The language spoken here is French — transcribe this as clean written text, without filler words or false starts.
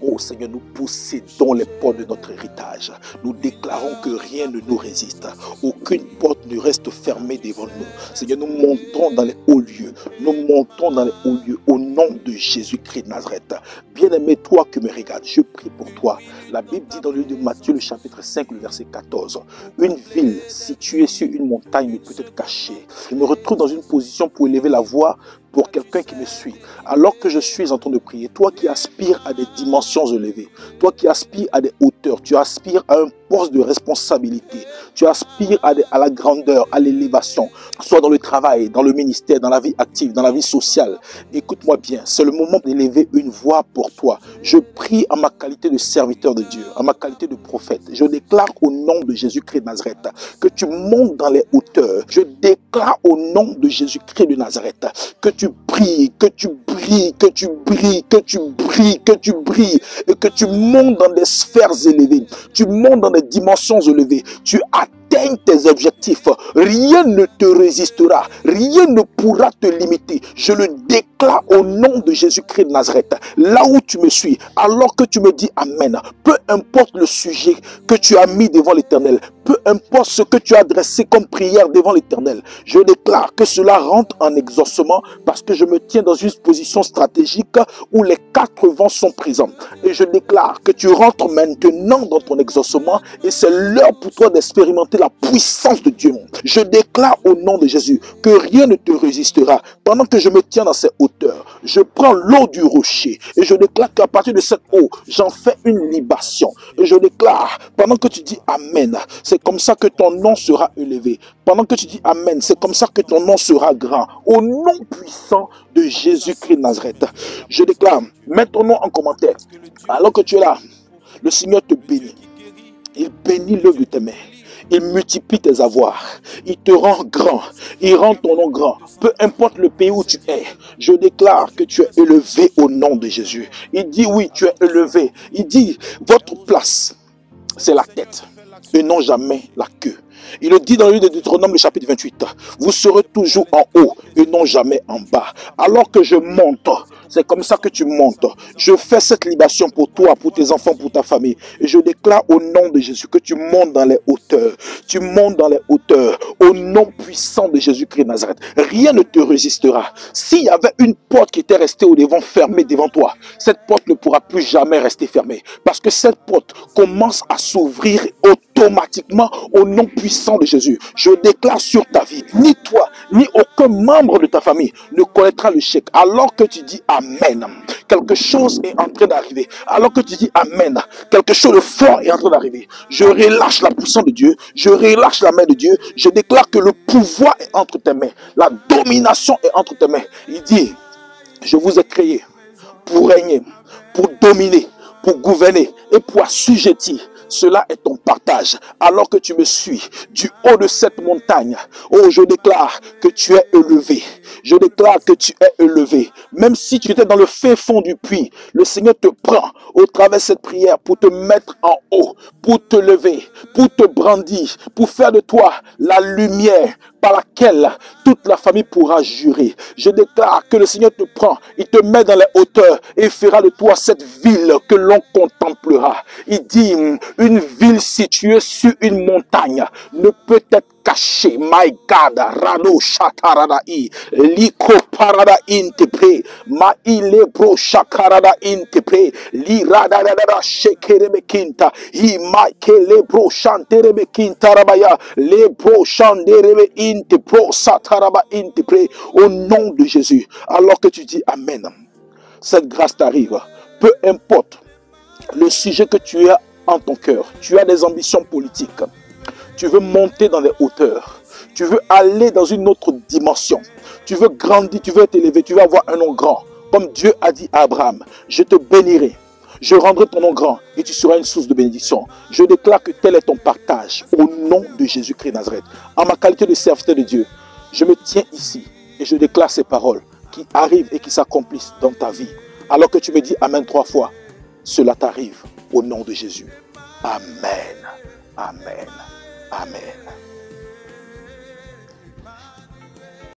Oh Seigneur, nous possédons les portes de notre héritage. Nous déclarons que rien ne nous résiste. Aucune porte ne reste fermée devant nous. Seigneur, nous montons dans les hauts lieux. Nous montons dans les hauts lieux au nom de Jésus-Christ de Nazareth. Bien-aimé, toi qui me regardes, je prie pour toi. La Bible dit dans le livre de Matthieu, le chapitre 5, le verset 14. Une ville située sur une montagne ne peut être cachée. Je me retrouve dans une position pour élever la voix pour quelqu'un qui me suit. Alors que je suis en train de prier, toi qui aspires à des dimensions élevées, toi qui aspires à des hauteurs, tu aspires à un poste de responsabilité, tu aspires à la grandeur, à l'élévation, soit dans le travail, dans le ministère, dans la vie active, dans la vie sociale. Écoute-moi bien, c'est le moment d'élever une voix pour toi. Je prie en ma qualité de serviteur de Dieu, en ma qualité de prophète. Je déclare au nom de Jésus-Christ de Nazareth que tu montes dans les hauteurs. Je déclare au nom de Jésus-Christ de Nazareth que tu brilles, que tu brilles, que tu brilles, que tu brilles, que tu brilles et que tu montes dans des sphères élevées. Tu montes dans des dimensions élevées. Tu atteins tes objectifs. Rien ne te résistera. Rien ne pourra te limiter. Je le déclare au nom de Jésus-Christ de Nazareth. Là où tu me suis, alors que tu me dis Amen, peu importe le sujet que tu as mis devant l'Éternel, peu importe ce que tu as adressé comme prière devant l'Éternel, je déclare que cela rentre en exaucement parce que je me tiens dans une position stratégique où les quatre vents sont présents. Et je déclare que tu rentres maintenant dans ton exaucement et c'est l'heure pour toi d'expérimenter la puissance de Dieu. Je déclare au nom de Jésus que rien ne te résistera. Pendant que je me tiens dans ces hauteurs, je prends l'eau du rocher et je déclare qu'à partir de cette eau, j'en fais une libation. Et je déclare, pendant que tu dis Amen, c'est comme ça que ton nom sera élevé. Pendant que tu dis Amen, c'est comme ça que ton nom sera grand. Au nom puissant de Jésus-Christ de Nazareth, je déclare, mets ton nom en commentaire. Alors que tu es là, le Seigneur te bénit. Il bénit l'œuvre de tes mains. Il multiplie tes avoirs. Il te rend grand. Il rend ton nom grand. Peu importe le pays où tu es, je déclare que tu es élevé au nom de Jésus. Il dit oui, tu es élevé. Il dit, votre place, c'est la tête et non jamais la queue. Il le dit dans le livre de Deutéronome, le chapitre 28. Vous serez toujours en haut et non jamais en bas. Alors que je monte, c'est comme ça que tu montes. Je fais cette libation pour toi, pour tes enfants, pour ta famille. Et je déclare au nom de Jésus que tu montes dans les hauteurs. Tu montes dans les hauteurs. Au nom puissant de Jésus-Christ de Nazareth. Rien ne te résistera. S'il y avait une porte qui était restée au devant, fermée devant toi, cette porte ne pourra plus jamais rester fermée. Parce que cette porte commence à s'ouvrir automatiquement au nom puissant de Jésus. Je déclare sur ta vie, ni toi, ni aucun membre de ta famille ne connaîtra le chèque. Alors que tu dis Amen, quelque chose est en train d'arriver. Alors que tu dis Amen, quelque chose de fort est en train d'arriver. Je relâche la puissance de Dieu, je relâche la main de Dieu, je déclare que le pouvoir est entre tes mains, la domination est entre tes mains. Il dit, je vous ai créé pour régner, pour dominer, pour gouverner et pour assujettir. Cela est ton partage. Alors que tu me suis du haut de cette montagne, oh, je déclare que tu es élevé. Je déclare que tu es élevé. Même si tu étais dans le fin fond du puits, le Seigneur te prend au travers de cette prière pour te mettre en haut, pour te lever, pour te brandir, pour faire de toi la lumière par laquelle toute la famille pourra jurer. Je déclare que le Seigneur te prend, il te met dans les hauteurs et fera de toi cette ville que l'on contemplera. Il dit, une ville située sur une montagne ne peut être cachée. My God, Rado Shataradai, Liko Parada Intepre, Ma Ilebro Shakarada Intepre, Li Radadada Shekerebekinta, Hi Makelebro Shanterebekinta Rabaya, Lebro Shanderebe Intepro Sataraba Intepre, au nom de Jésus. Alors que tu dis Amen, cette grâce t'arrive. Peu importe le sujet que tu as en ton cœur, tu as des ambitions politiques, tu veux monter dans les hauteurs, tu veux aller dans une autre dimension, tu veux grandir, tu veux être élevé, tu veux avoir un nom grand, comme Dieu a dit à Abraham, je te bénirai, je rendrai ton nom grand et tu seras une source de bénédiction. Je déclare que tel est ton partage au nom de Jésus-Christ de Nazareth. En ma qualité de serviteur de Dieu, je me tiens ici et je déclare ces paroles qui arrivent et qui s'accomplissent dans ta vie. Alors que tu me dis Amen 3 fois, cela t'arrive au nom de Jésus. Amen. Amen. Amen.